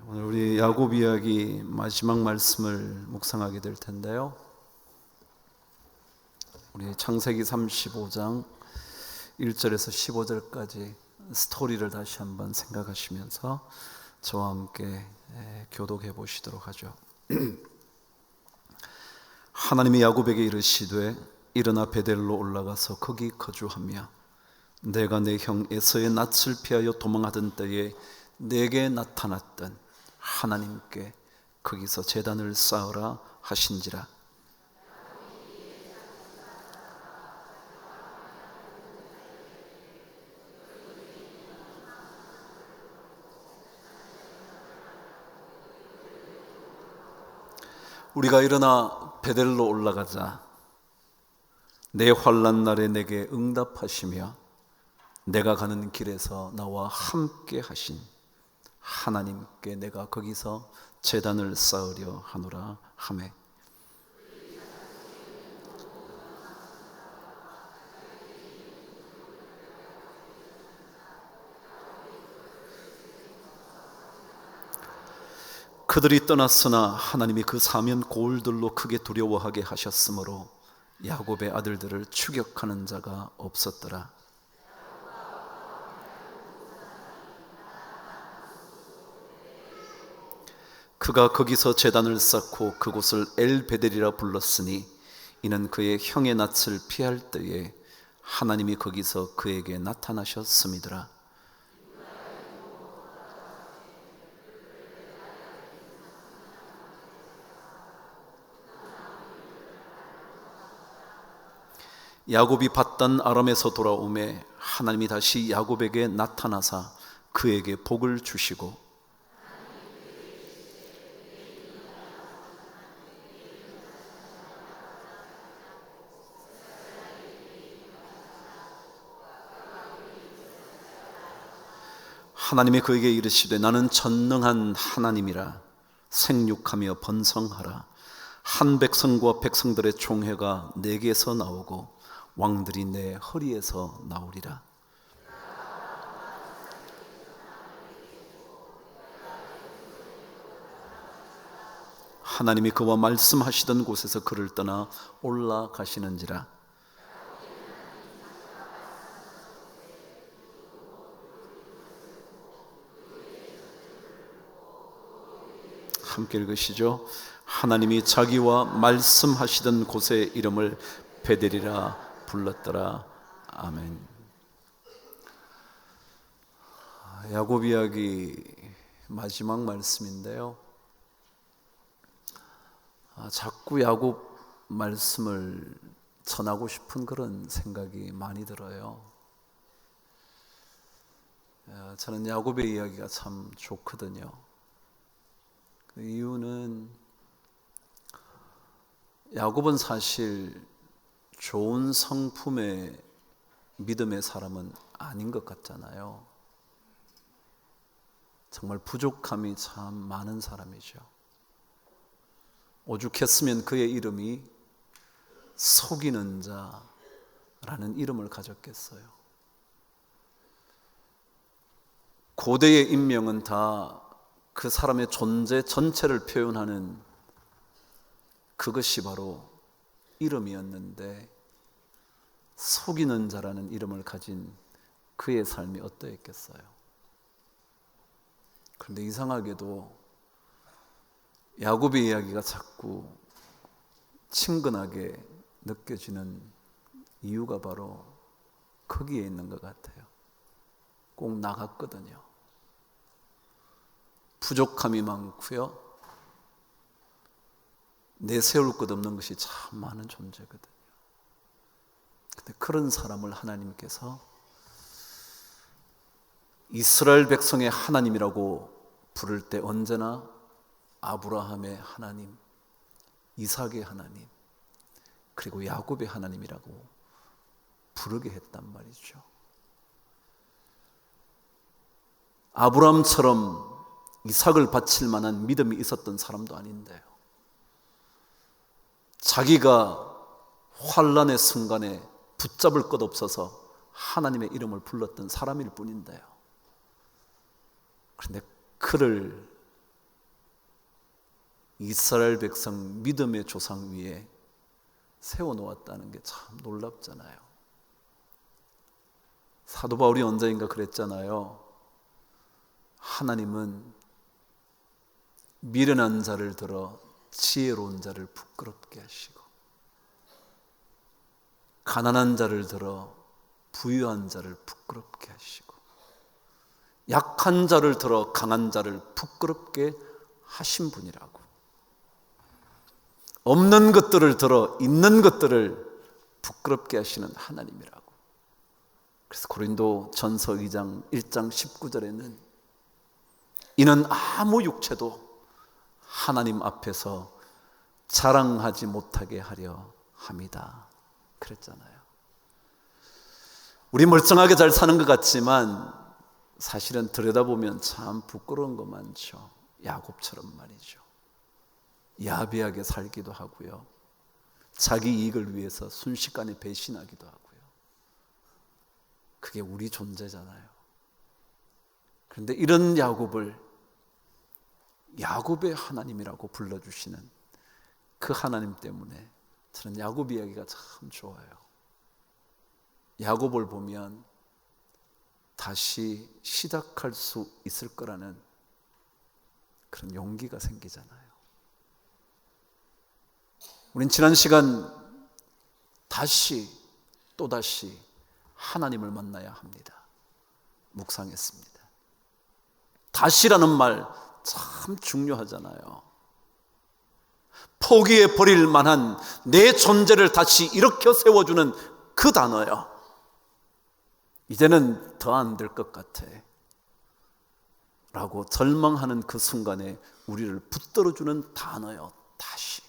오늘 우리 야곱 이야기 마지막 말씀을 묵상하게 될 텐데요, 우리 창세기 35장 1절에서 15절까지 스토리를 다시 한번 생각하시면서 저와 함께 교독해 보시도록 하죠. 하나님이 야곱에게 이르시되 일어나 베델로 올라가서 거기 거주하며 내가 내 형 에서의 낯을 피하여 도망하던 때에 내게 나타났던 하나님께 거기서 제단을 쌓으라 하신지라. 우리가 일어나 베델로 올라가자 내 환난 날에 내게 응답하시며 내가 가는 길에서 나와 함께 하신 하나님께 내가 거기서 제단을 쌓으려 하노라 하매, 그들이 떠났으나 하나님이 그 사면 고울들로 크게 두려워하게 하셨으므로 야곱의 아들들을 추격하는 자가 없었더라. 그가 거기서 제단을 쌓고 그곳을 엘베델이라 불렀으니 이는 그의 형의 낯을 피할 때에 하나님이 거기서 그에게 나타나셨음이더라. 야곱이 밧단 아람에서 돌아오매 하나님이 다시 야곱에게 나타나사 그에게 복을 주시고 하나님이 그에게 이르시되 나는 전능한 하나님이라. 생육하며 번성하라. 한 백성과 백성들의 총회가 내게서 나오고 왕들이 내 허리에서 나오리라. 하나님이 그와 말씀하시던 곳에서 그를 떠나 올라가시는지라. 함께 읽으시죠. 하나님이 자기와 말씀하시던 곳의 이름을 베델이라 불렀더라. 아멘. 야곱 이야기 마지막 말씀인데요, 자꾸 야곱 말씀을 전하고 싶은 그런 생각이 많이 들어요. 저는 야곱의 이야기가 참 좋거든요. 그 이유는 야곱은 사실 좋은 성품의 믿음의 사람은 아닌 것 같잖아요. 정말 부족함이 참 많은 사람이죠. 오죽했으면 그의 이름이 속이는 자라는 이름을 가졌겠어요. 고대의 인명은 다 그 사람의 존재 전체를 표현하는 그것이 바로 이름이었는데, 속이는 자라는 이름을 가진 그의 삶이 어떠했겠어요. 그런데 이상하게도 야곱의 이야기가 자꾸 친근하게 느껴지는 이유가 바로 거기에 있는 것 같아요. 꼭 나 같거든요. 부족함이 많고요, 내세울 것 없는 것이 참 많은 존재거든요. 근데 그런 사람을 하나님께서 이스라엘 백성의 하나님이라고 부를 때 언제나 아브라함의 하나님, 이삭의 하나님, 그리고 야곱의 하나님이라고 부르게 했단 말이죠. 아브라함처럼 이삭을 바칠 만한 믿음이 있었던 사람도 아닌데요, 자기가 환난의 순간에 붙잡을 것 없어서 하나님의 이름을 불렀던 사람일 뿐인데요. 그런데 그를 이스라엘 백성 믿음의 조상 위에 세워놓았다는 게 참 놀랍잖아요. 사도 바울이 언제인가 그랬잖아요. 하나님은 미련한 자를 들어 지혜로운 자를 부끄럽게 하시고, 가난한 자를 들어 부유한 자를 부끄럽게 하시고, 약한 자를 들어 강한 자를 부끄럽게 하신 분이라고. 없는 것들을 들어 있는 것들을 부끄럽게 하시는 하나님이라고. 그래서 고린도 전서 2장 1장 19절에는 이는 아무 육체도 하나님 앞에서 자랑하지 못하게 하려 함이다 그랬잖아요. 우리 멀쩡하게 잘 사는 것 같지만 사실은 들여다보면 참 부끄러운 거 많죠. 야곱처럼 말이죠. 야비하게 살기도 하고요, 자기 이익을 위해서 순식간에 배신하기도 하고요. 그게 우리 존재잖아요. 그런데 이런 야곱을 야곱의 하나님이라고 불러주시는 그 하나님 때문에 저는 야곱 이야기가 참 좋아요. 야곱을 보면 다시 시작할 수 있을 거라는 그런 용기가 생기잖아요. 우린 지난 시간 다시 또다시 하나님을 만나야 합니다. 묵상했습니다. 다시라는 말 참 중요하잖아요. 포기해 버릴 만한 내 존재를 다시 일으켜 세워주는 그 단어요. 이제는 더 안 될 것 같아 라고 절망하는 그 순간에 우리를 붙들어주는 단어요. 다시요.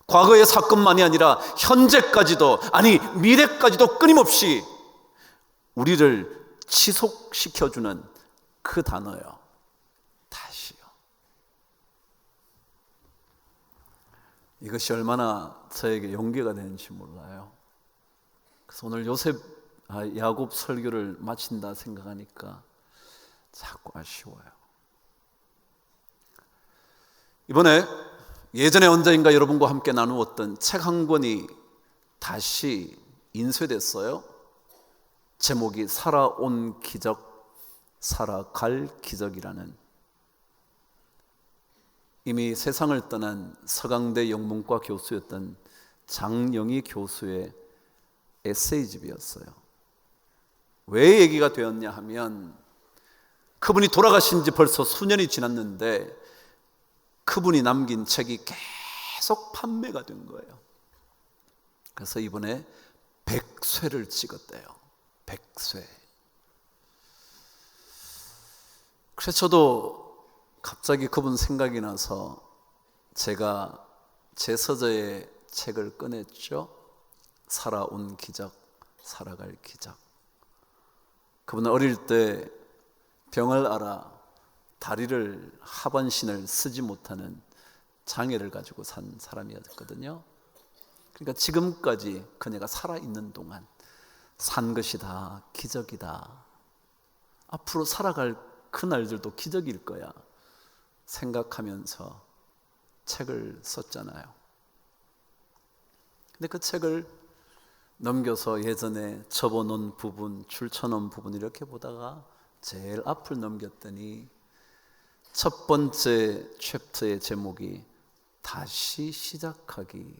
과거의 사건만이 아니라 현재까지도, 아니 미래까지도 끊임없이 우리를 지속시켜주는 그 단어요. 다시요. 이것이 얼마나 저에게 용기가 되는지 몰라요. 그래서 오늘 야곱 설교를 마친다 생각하니까 자꾸 아쉬워요. 이번에 예전에 언제인가 여러분과 함께 나누었던 책 한 권이 다시 인쇄됐어요. 제목이 살아온 기적, 살아갈 기적이라는, 이미 세상을 떠난 서강대 영문과 교수였던 장영희 교수의 에세이집이었어요. 왜 얘기가 되었냐 하면, 그분이 돌아가신 지 벌써 수년이 지났는데 그분이 남긴 책이 계속 판매가 된 거예요. 그래서 이번에 100쇄를 찍었대요. 100쇄. 그래서 저도 갑자기 그분 생각이 나서 제가 제 서재의 책을 꺼냈죠. 살아온 기적, 살아갈 기적. 그분은 어릴 때 병을 앓아 다리를, 하반신을 쓰지 못하는 장애를 가지고 산 사람이었거든요. 그러니까 지금까지 그녀가 살아있는 동안 산 것이 다 기적이다, 앞으로 살아갈 그 날들도 기적일 거야 생각하면서 책을 썼잖아요. 근데 그 책을 넘겨서 예전에 접어놓은 부분, 줄쳐놓은 부분 이렇게 보다가 제일 앞을 넘겼더니 첫 번째 챕터의 제목이 다시 시작하기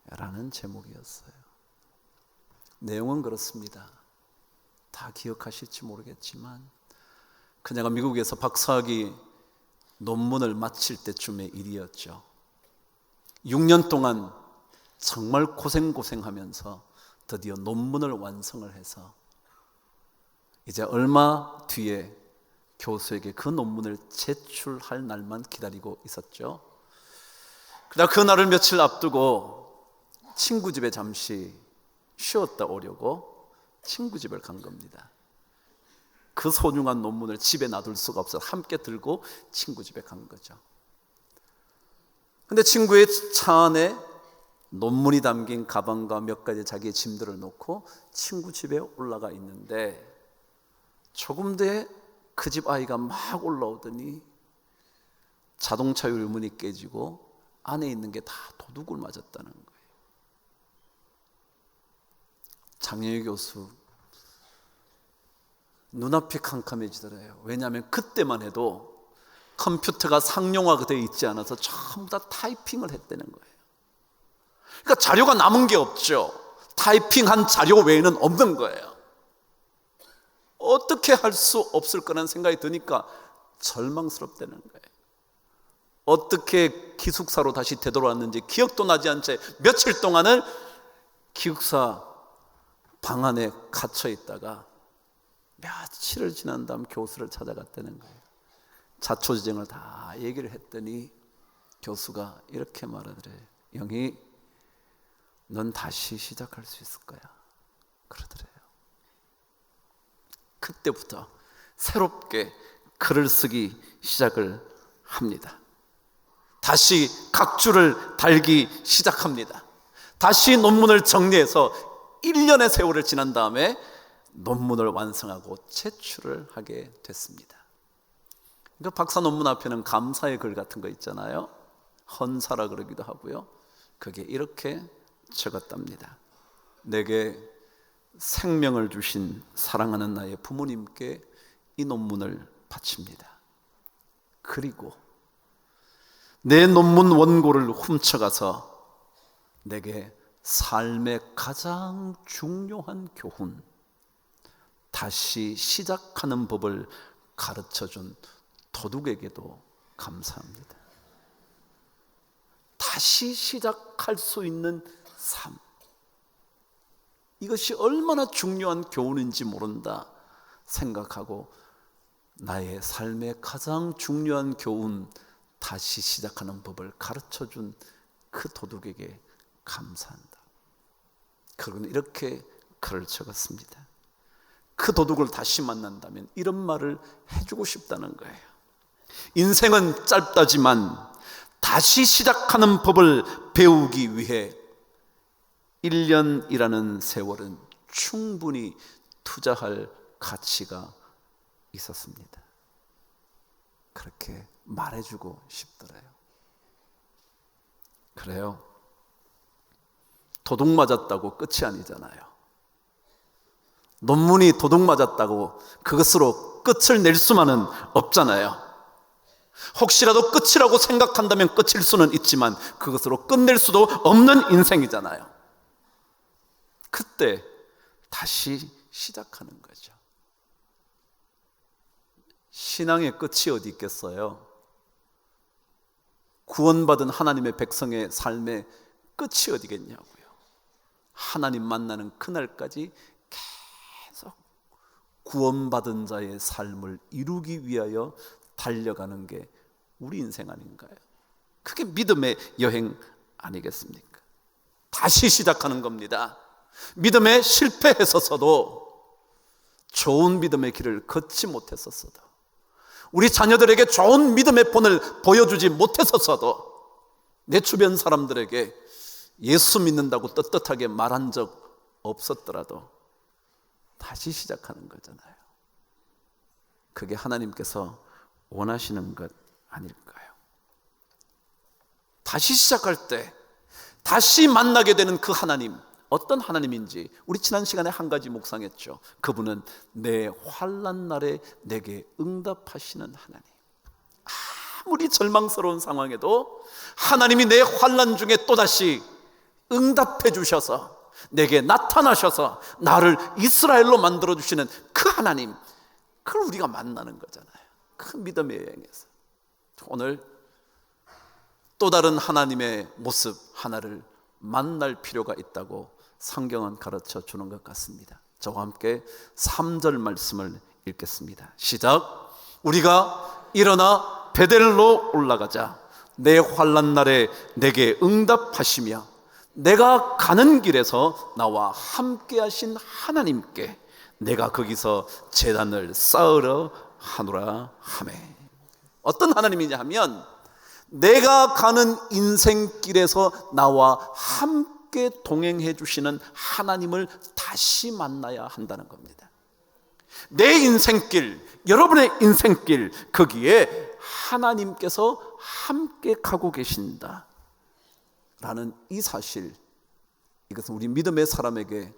라는 제목이었어요. 내용은 그렇습니다. 다 기억하실지 모르겠지만 그녀가 미국에서 박사학위 논문을 마칠 때쯤의 일이었죠. 6년 동안 정말 고생하면서 드디어 논문을 완성을 해서 이제 얼마 뒤에 교수에게 그 논문을 제출할 날만 기다리고 있었죠. 그러다 그 날을 며칠 앞두고 친구 집에 잠시 쉬었다 오려고 친구 집을 간 겁니다. 그 소중한 논문을 집에 놔둘 수가 없어서 함께 들고 친구 집에 간 거죠. 근데 친구의 차 안에 논문이 담긴 가방과 몇 가지 자기의 짐들을 놓고 친구 집에 올라가 있는데, 조금 뒤에 그 집 아이가 막 올라오더니 자동차 유리문이 깨지고 안에 있는 게 다 도둑을 맞았다는 거예요. 장영희 교수 눈앞이 캄캄해지더래요. 왜냐하면 그때만 해도 컴퓨터가 상용화되어 있지 않아서 전부 다 타이핑을 했다는 거예요. 그러니까 자료가 남은 게 없죠. 타이핑한 자료 외에는 없는 거예요. 어떻게 할 수 없을 거라는 생각이 드니까 절망스럽다는 거예요. 어떻게 기숙사로 다시 되돌아왔는지 기억도 나지 않은 채 며칠 동안을 기숙사 방 안에 갇혀 있다가 며칠을 지난 다음 교수를 찾아갔다는 거예요. 자초지종을 다 얘기를 했더니 교수가 이렇게 말하더래요. 영희, 넌 다시 시작할 수 있을 거야, 그러더래요. 그때부터 새롭게 글을 쓰기 시작을 합니다. 다시 각주를 달기 시작합니다. 다시 논문을 정리해서 1년의 세월을 지난 다음에 논문을 완성하고 제출을 하게 됐습니다. 그러니까 박사 논문 앞에는 감사의 글 같은 거 있잖아요. 헌사라 그러기도 하고요. 그게 이렇게 적었답니다. 내게 생명을 주신 사랑하는 나의 부모님께 이 논문을 바칩니다. 그리고 내 논문 원고를 훔쳐가서 내게 삶의 가장 중요한 교훈, 다시 시작하는 법을 가르쳐준 도둑에게도 감사합니다. 다시 시작할 수 있는 삶, 이것이 얼마나 중요한 교훈인지 모른다 생각하고 나의 삶의 가장 중요한 교훈, 다시 시작하는 법을 가르쳐준 그 도둑에게 감사한다. 그는 이렇게 글을 적었습니다. 그 도둑을 다시 만난다면 이런 말을 해주고 싶다는 거예요. 인생은 짧다지만 다시 시작하는 법을 배우기 위해 1년이라는 세월은 충분히 투자할 가치가 있었습니다. 그렇게 말해주고 싶더래요. 그래요. 도둑 맞았다고 끝이 아니잖아요. 논문이 도둑 맞았다고 그것으로 끝을 낼 수만은 없잖아요. 혹시라도 끝이라고 생각한다면 끝일 수는 있지만 그것으로 끝낼 수도 없는 인생이잖아요. 그때 다시 시작하는 거죠. 신앙의 끝이 어디 있겠어요? 구원받은 하나님의 백성의 삶의 끝이 어디겠냐고요. 하나님 만나는 그날까지 계속 구원받은 자의 삶을 이루기 위하여 달려가는 게 우리 인생 아닌가요? 그게 믿음의 여행 아니겠습니까? 다시 시작하는 겁니다. 믿음에 실패했었어도, 좋은 믿음의 길을 걷지 못했었어도, 우리 자녀들에게 좋은 믿음의 본을 보여주지 못했었어도, 내 주변 사람들에게 예수 믿는다고 떳떳하게 말한 적 없었더라도 다시 시작하는 거잖아요. 그게 하나님께서 원하시는 것 아닐까요? 다시 시작할 때 다시 만나게 되는 그 하나님, 어떤 하나님인지 우리 지난 시간에 한 가지 묵상했죠. 그분은 내 환난 날에 내게 응답하시는 하나님. 아무리 절망스러운 상황에도 하나님이 내 환난 중에 또다시 응답해 주셔서 내게 나타나셔서 나를 이스라엘로 만들어 주시는 그 하나님, 그걸 우리가 만나는 거잖아요. 그 믿음의 여행에서 오늘 또 다른 하나님의 모습 하나를 만날 필요가 있다고 성경은 가르쳐 주는 것 같습니다. 저와 함께 3절 말씀을 읽겠습니다. 시작. 우리가 일어나 베델로 올라가자. 내 환난 날에 내게 응답하시며 내가 가는 길에서 나와 함께 하신 하나님께 내가 거기서 제단을 쌓으러 하노라 하매. 어떤 하나님이냐 하면 내가 가는 인생길에서 나와 함께 동행해 주시는 하나님을 다시 만나야 한다는 겁니다. 내 인생길, 여러분의 인생길, 거기에 하나님께서 함께 가고 계신다 라는 이 사실, 이것은 우리 믿음의 사람에게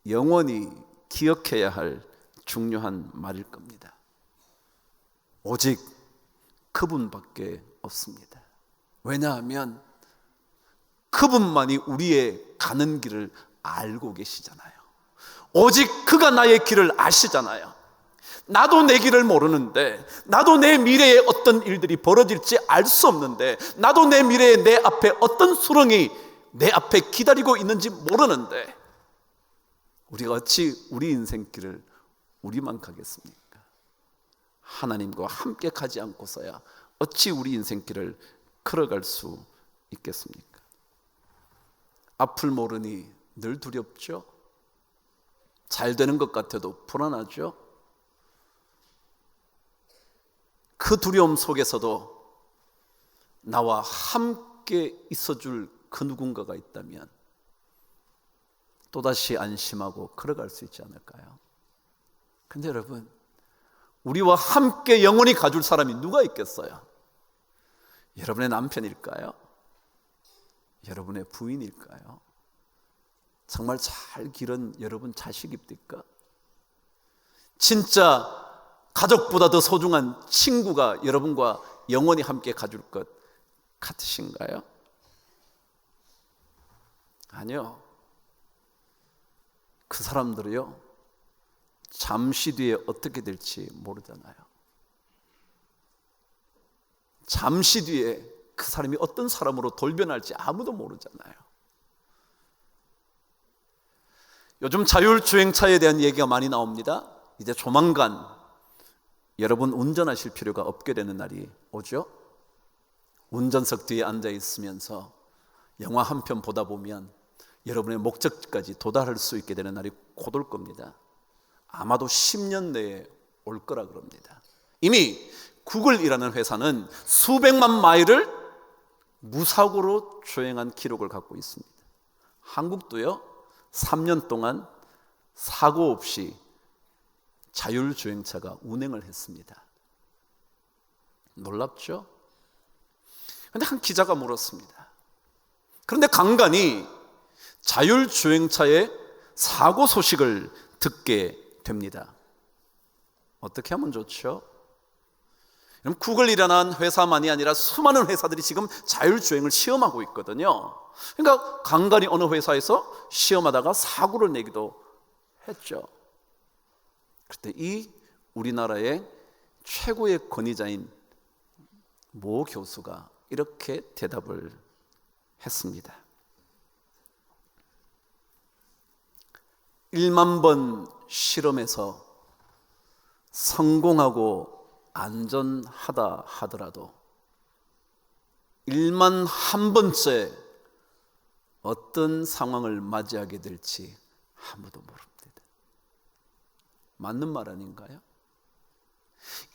영원히 기억해야 할 중요한 말일 겁니다. 오직 그분밖에 없습니다. 왜냐하면 그분만이 우리의 가는 길을 알고 계시잖아요. 오직 그가 나의 길을 아시잖아요. 나도 내 길을 모르는데, 나도 내 미래에 어떤 일들이 벌어질지 알 수 없는데, 나도 내 미래에 내 앞에 어떤 수렁이 내 앞에 기다리고 있는지 모르는데, 우리가 어찌 우리 인생길을 우리만 가겠습니까? 하나님과 함께 가지 않고서야 어찌 우리 인생길을 걸어갈 수 있겠습니까? 앞을 모르니 늘 두렵죠? 잘 되는 것 같아도 불안하죠? 그 두려움 속에서도 나와 함께 있어줄 그 누군가가 있다면 또다시 안심하고 걸어갈 수 있지 않을까요? 근데 여러분, 우리와 함께 영원히 가줄 사람이 누가 있겠어요? 여러분의 남편일까요? 여러분의 부인일까요? 정말 잘 기른 여러분 자식입니까? 진짜 가족보다 더 소중한 친구가 여러분과 영원히 함께 가줄 것 같으신가요? 아니요. 그 사람들이요, 잠시 뒤에 어떻게 될지 모르잖아요. 잠시 뒤에 그 사람이 어떤 사람으로 돌변할지 아무도 모르잖아요. 요즘 자율주행차에 대한 얘기가 많이 나옵니다. 이제 조만간 여러분 운전하실 필요가 없게 되는 날이 오죠. 운전석 뒤에 앉아 있으면서 영화 한 편 보다 보면 여러분의 목적지까지 도달할 수 있게 되는 날이 곧 올 겁니다. 아마도 10년 내에 올 거라 그럽니다. 이미 구글이라는 회사는 수백만 마일을 무사고로 주행한 기록을 갖고 있습니다. 한국도요, 3년 동안 사고 없이 자율주행차가 운행을 했습니다. 놀랍죠? 그런데 한 기자가 물었습니다. 그런데 간간이 자율주행차의 사고 소식을 듣게 됩니다. 어떻게 하면 좋죠? 구글이라는 회사만이 아니라 수많은 회사들이 지금 자율주행을 시험하고 있거든요. 그러니까 간간히 어느 회사에서 시험하다가 사고를 내기도 했죠. 그때 이 우리나라의 최고의 권위자인 모 교수가 이렇게 대답을 했습니다. 1만 번 실험해서 성공하고 안전하다 하더라도 1만 한 번째 어떤 상황을 맞이하게 될지 아무도 모릅니다. 맞는 말 아닌가요?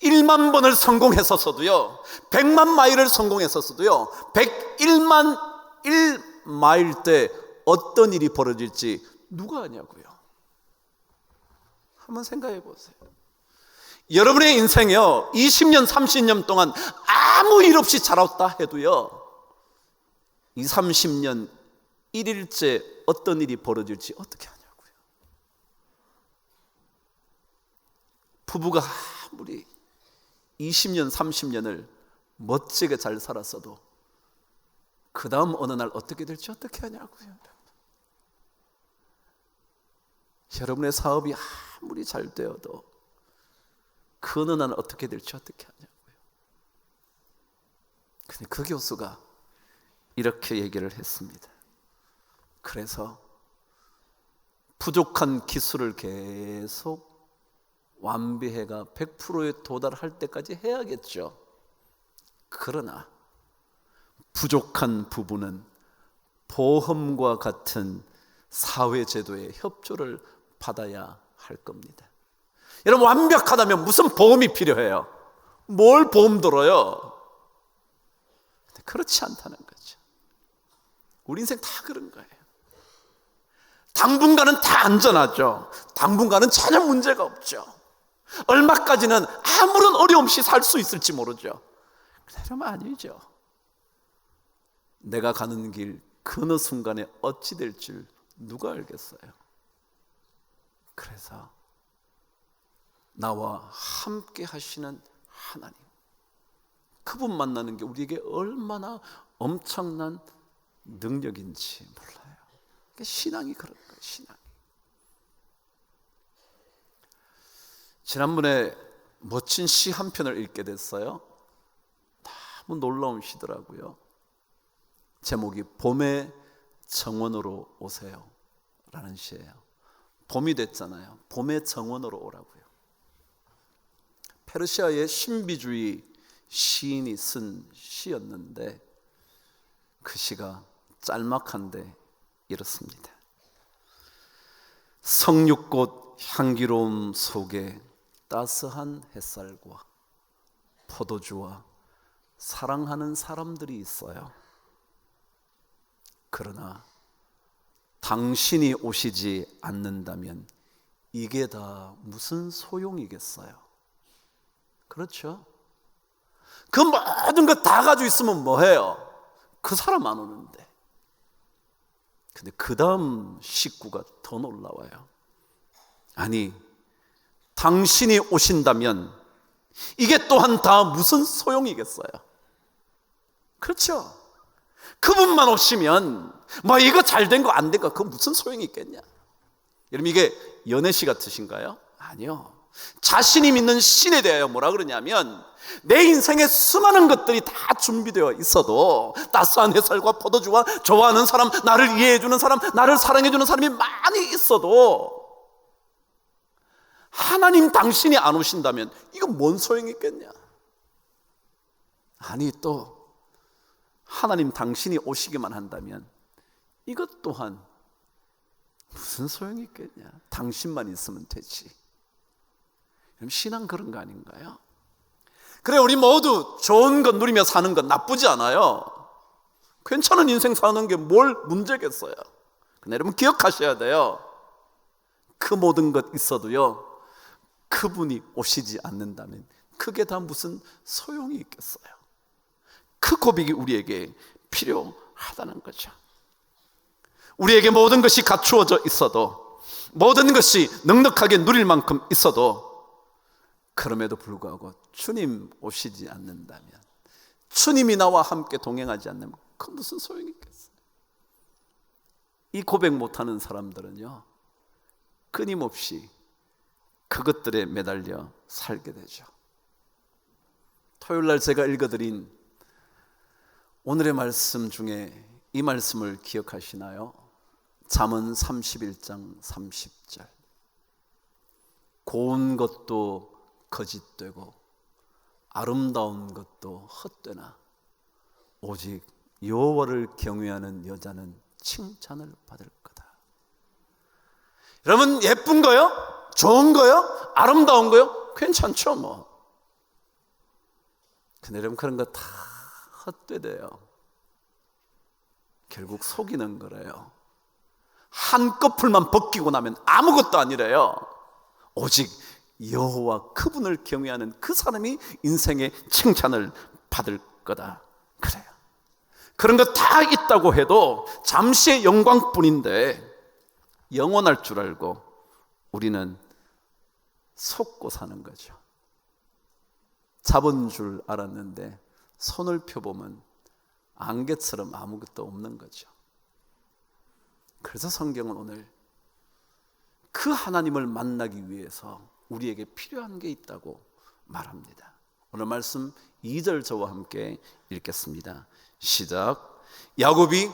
1만 번을 성공했었어도요, 100만 마일을 성공했었어도요, 101만 1마일 때 어떤 일이 벌어질지 누가 아냐고요? 한번 생각해 보세요. 여러분의 인생이요, 20년, 30년 동안 아무 일 없이 살았다 해도요, 20, 30년 1일째 어떤 일이 벌어질지 어떻게 하냐고요. 부부가 아무리 20년, 30년을 멋지게 잘 살았어도 그 다음 어느 날 어떻게 될지 어떻게 하냐고요. 여러분의 사업이 아무리 잘 되어도 그 어느 날 어떻게 될지 어떻게 하냐고요. 근데 그 교수가 이렇게 얘기를 했습니다. 그래서 부족한 기술을 계속 완비해가 100%에 도달할 때까지 해야겠죠. 그러나 부족한 부분은 보험과 같은 사회제도의 협조를 받아야 할 겁니다. 여러분, 완벽하다면 무슨 보험이 필요해요? 뭘 보험 들어요? 그렇지 않다는 거죠. 우리 인생 다 그런 거예요. 당분간은 다 안전하죠. 당분간은 전혀 문제가 없죠. 얼마까지는 아무런 어려움 없이 살 수 있을지 모르죠. 그러면 아니죠. 내가 가는 길 그 어느 순간에 어찌 될 줄 누가 알겠어요. 그래서 나와 함께 하시는 하나님, 그분 만나는 게 우리에게 얼마나 엄청난 능력인지 몰라요. 신앙이 그런 거예요. 신앙이. 지난번에 멋진 시 한 편을 읽게 됐어요. 너무 놀라운 시더라고요. 제목이 봄의 정원으로 오세요 라는 시예요. 봄이 됐잖아요. 봄의 정원으로 오라고요. 페르시아의 신비주의 시인이 쓴 시였는데 그 시가 짤막한데 이렇습니다. 석류꽃 향기로움 속에 따스한 햇살과 포도주와 사랑하는 사람들이 있어요. 그러나 당신이 오시지 않는다면 이게 다 무슨 소용이겠어요? 그렇죠? 그 모든 거 다 가지고 있으면 뭐해요? 그 사람 안 오는데. 근데 그 다음 식구가 더 놀라워요. 아니, 당신이 오신다면 이게 또한 다 무슨 소용이겠어요? 그렇죠? 그분만 오시면 뭐 이거 잘 된 거 안 된 거 그거 무슨 소용이 있겠냐? 여러분, 이게 연애시 같으신가요? 아니요. 자신이 믿는 신에 대하여 뭐라 그러냐면 내 인생에 수많은 것들이 다 준비되어 있어도 따스한 햇살과 포도주와 좋아하는 사람, 나를 이해해주는 사람, 나를 사랑해주는 사람이 많이 있어도 하나님 당신이 안 오신다면 이거 뭔 소용이 있겠냐? 아니, 또 하나님 당신이 오시기만 한다면 이것 또한 무슨 소용이 있겠냐? 당신만 있으면 되지. 그럼 신앙 그런 거 아닌가요? 그래, 우리 모두 좋은 것 누리며 사는 건 나쁘지 않아요. 괜찮은 인생 사는 게 뭘 문제겠어요. 근데 여러분 기억하셔야 돼요. 그 모든 것 있어도요, 그분이 오시지 않는다면 그게 다 무슨 소용이 있겠어요. 그 고백이 우리에게 필요하다는 거죠. 우리에게 모든 것이 갖추어져 있어도, 모든 것이 넉넉하게 누릴 만큼 있어도, 그럼에도 불구하고 주님 오시지 않는다면, 주님이 나와 함께 동행하지 않는다면 그 무슨 소용이 있겠어요? 이 고백 못하는 사람들은요, 끊임없이 그것들에 매달려 살게 되죠. 토요일 날 제가 읽어드린 오늘의 말씀 중에 이 말씀을 기억하시나요? 잠언 31장 30절. 고운 것도 거짓되고 아름다운 것도 헛되나 오직 여호와를 경외하는 여자는 칭찬을 받을 거다. 여러분, 예쁜 거요? 좋은 거요? 아름다운 거요? 괜찮죠 뭐. 근데 여러분, 그런 거 다 헛되대요. 결국 속이는 거래요. 한꺼풀만 벗기고 나면 아무것도 아니래요. 오직 여호와 그분을 경외하는 그 사람이 인생의 칭찬을 받을 거다. 그래요. 그런 거 다 있다고 해도 잠시의 영광뿐인데 영원할 줄 알고 우리는 속고 사는 거죠. 잡은 줄 알았는데 손을 펴보면 안개처럼 아무것도 없는 거죠. 그래서 성경은 오늘 그 하나님을 만나기 위해서 우리에게 필요한 게 있다고 말합니다. 오늘 말씀 2절 저와 함께 읽겠습니다. 시작. 야곱이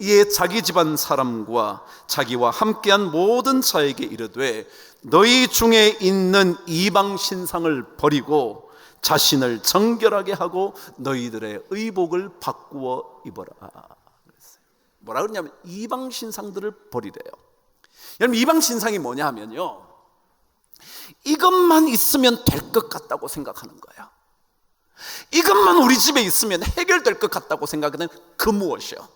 이에 자기 집안 사람과 자기와 함께한 모든 자에게 이르되 너희 중에 있는 이방 신상을 버리고 자신을 정결하게 하고 너희들의 의복을 바꾸어 입어라. 뭐라 그러냐면 이방 신상들을 버리래요. 여러분, 이방 신상이 뭐냐 하면요, 이것만 있으면 될 것 같다고 생각하는 거예요. 이것만 우리 집에 있으면 해결될 것 같다고 생각하는 그 무엇이요?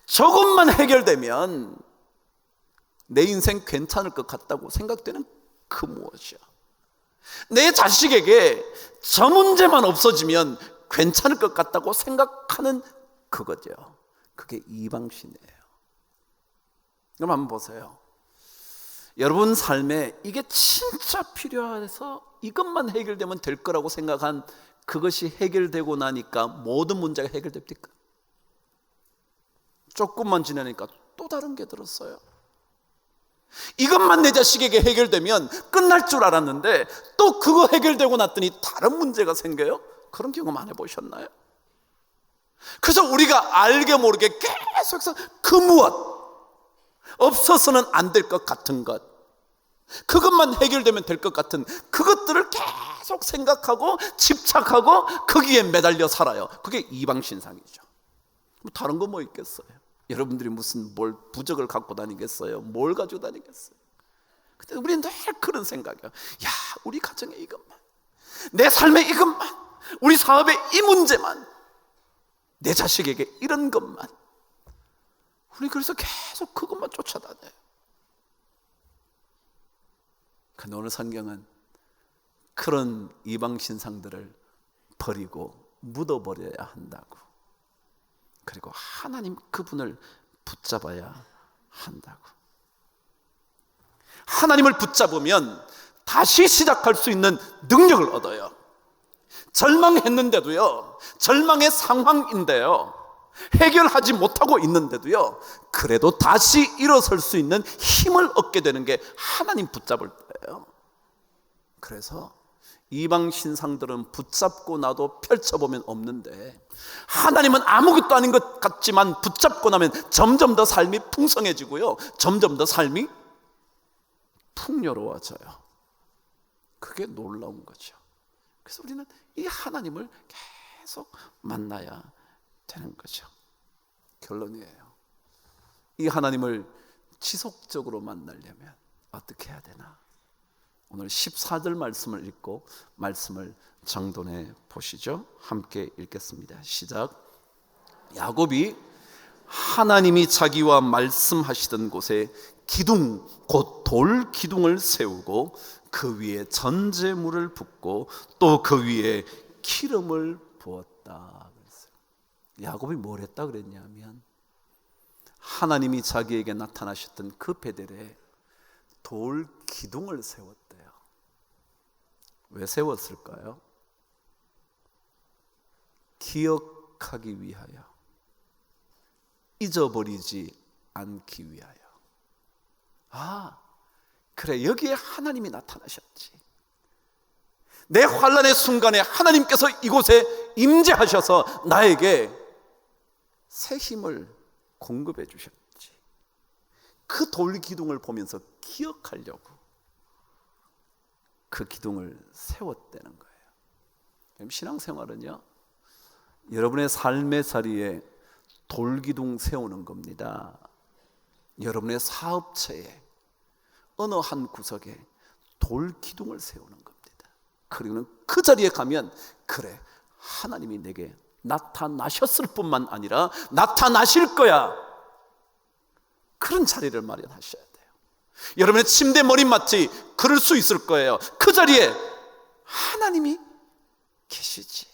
저것만 해결되면 내 인생 괜찮을 것 같다고 생각되는 그 무엇이요? 내 자식에게 저 문제만 없어지면 괜찮을 것 같다고 생각하는 그거죠. 그게 이방신이에요. 그럼 한번 보세요. 여러분 삶에 이게 진짜 필요해서 이것만 해결되면 될 거라고 생각한 그것이 해결되고 나니까 모든 문제가 해결됩니까? 조금만 지나니까 또 다른 게 들었어요. 이것만 내 자식에게 해결되면 끝날 줄 알았는데 또 그거 해결되고 났더니 다른 문제가 생겨요? 그런 경험 안 해보셨나요? 그래서 우리가 알게 모르게 계속해서 그 무엇, 없어서는 안 될 것 같은 것, 그것만 해결되면 될 것 같은 그것들을 계속 생각하고 집착하고 거기에 매달려 살아요. 그게 이방신상이죠. 다른 거 뭐 있겠어요? 여러분들이 무슨 뭘 부적을 갖고 다니겠어요? 뭘 가지고 다니겠어요? 근데 우리는 늘 그런 생각이에요. 야, 우리 가정에 이것만, 내 삶에 이것만, 우리 사업에 이 문제만, 내 자식에게 이런 것만. 우리 그래서 계속 그것만 쫓아다녀요. 근데 오늘 성경은 그런 이방신상들을 버리고 묻어버려야 한다고, 그리고 하나님 그분을 붙잡아야 한다고. 하나님을 붙잡으면 다시 시작할 수 있는 능력을 얻어요. 절망했는데도요, 절망의 상황인데요, 해결하지 못하고 있는데도요, 그래도 다시 일어설 수 있는 힘을 얻게 되는 게 하나님 붙잡을 때예요. 그래서 이방 신상들은 붙잡고 나도 펼쳐보면 없는데, 하나님은 아무것도 아닌 것 같지만 붙잡고 나면 점점 더 삶이 풍성해지고요, 점점 더 삶이 풍요로워져요. 그게 놀라운 거죠. 그래서 우리는 이 하나님을 계속 만나야 되는 거죠. 결론이에요. 이 하나님을 지속적으로 만나려면 어떻게 해야 되나? 오늘 14절 말씀을 읽고 말씀을 정돈해 보시죠. 함께 읽겠습니다. 시작. 야곱이 하나님이 자기와 말씀하시던 곳에 기둥, 곧 돌 기둥을 세우고 그 위에 전제물을 붓고 또 그 위에 기름을 부었다. 야곱이 뭘 했다 그랬냐면, 하나님이 자기에게 나타나셨던 그 베델에 돌 기둥을 세웠대요. 왜 세웠을까요? 기억하기 위하여, 잊어버리지 않기 위하여. 아, 그래, 여기에 하나님이 나타나셨지. 내 환난의 순간에 하나님께서 이곳에 임재하셔서 나에게 새 힘을 공급해 주셨지. 그 돌 기둥을 보면서 기억하려고 그 기둥을 세웠다는 거예요. 그럼 신앙생활은요, 여러분의 삶의 자리에 돌 기둥 세우는 겁니다. 여러분의 사업체에 어느 한 구석에 돌 기둥을 세우는 겁니다. 그리고 그 자리에 가면, 그래, 하나님이 내게 나타나셨을 뿐만 아니라 나타나실 거야. 그런 자리를 마련하셔야 돼요. 여러분의 침대 머리맡이 그럴 수 있을 거예요. 그 자리에 하나님이 계시지.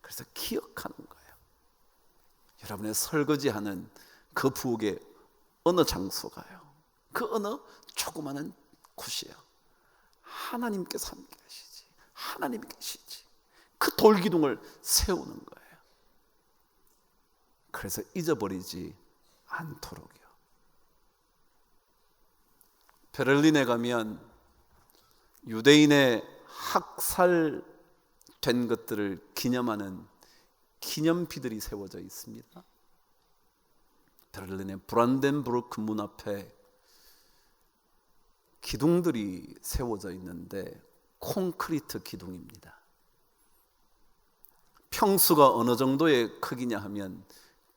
그래서 기억하는 거예요. 여러분의 설거지하는 그 부엌의 어느 장소가요, 그 어느 조그마한 곳이요, 하나님께서 함께 계시지. 하나님이 계시지. 그 돌기둥을 세우는 거예요. 그래서 잊어버리지 않도록요. 베를린에 가면 유대인의 학살된 것들을 기념하는 기념비들이 세워져 있습니다. 베를린의 브란덴부르크 문 앞에 기둥들이 세워져 있는데 콘크리트 기둥입니다. 평수가 어느 정도의 크기냐 하면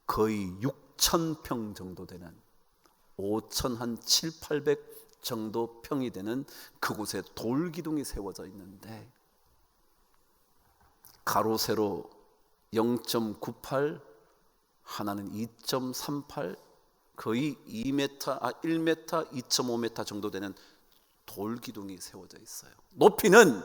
거의 6,000평 정도 되는, 5,000 한 7, 800 정도 평이 되는 그곳에 돌 기둥이 세워져 있는데, 가로 세로 0.98, 하나는 2.38, 거의 1m, 2.5m 정도 되는 돌 기둥이 세워져 있어요. 높이는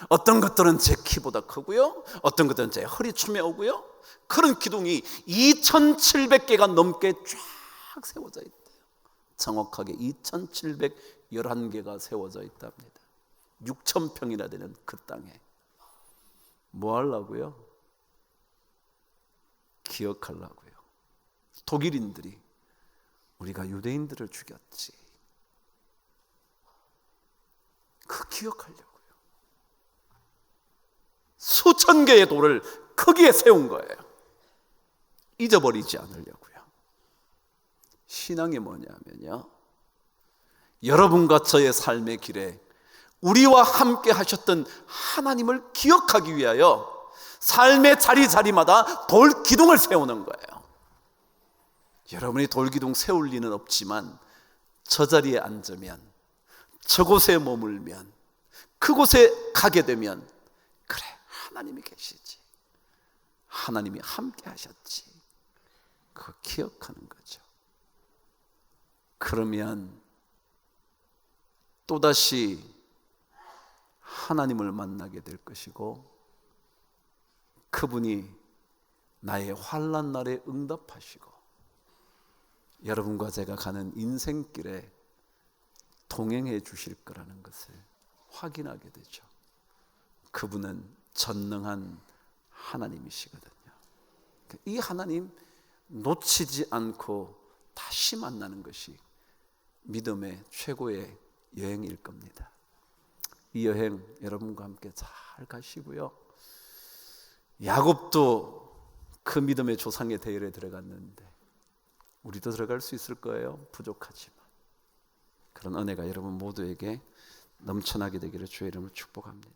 어떤 것들은 제 키보다 크고요, 어떤 것들은 제 허리춤에 오고요. 그런 기둥이 2,700개가 넘게 쫙 세워져 있대요. 정확하게 2,711개가 세워져 있답니다. 6,000평이나 되는 그 땅에 뭐 하려고요? 기억하려고요. 독일인들이 우리가 유대인들을 죽였지, 그 기억하려고요. 수천 개의 돌을 크기에 세운 거예요. 잊어버리지 않으려고요. 신앙이 뭐냐면요, 여러분과 저의 삶의 길에 우리와 함께 하셨던 하나님을 기억하기 위하여 삶의 자리자리마다 돌 기둥을 세우는 거예요. 여러분이 돌 기둥 세울 리는 없지만 저 자리에 앉으면, 저곳에 머물면, 그곳에 가게 되면, 그래, 하나님이 계시지, 하나님이 함께 하셨지, 그거 기억하는 거죠. 그러면 또다시 하나님을 만나게 될 것이고, 그분이 나의 환난 날에 응답하시고 여러분과 제가 가는 인생길에 동행해 주실 거라는 것을 확인하게 되죠. 그분은 전능한 하나님이시거든요. 이 하나님 놓치지 않고 다시 만나는 것이 믿음의 최고의 여행일 겁니다. 이 여행 여러분과 함께 잘 가시고요. 야곱도 그 믿음의 조상의 대열에 들어갔는데 우리도 들어갈 수 있을 거예요. 부족하지만 그런 은혜가 여러분 모두에게 넘쳐나게 되기를 주의 이름으로 축복합니다.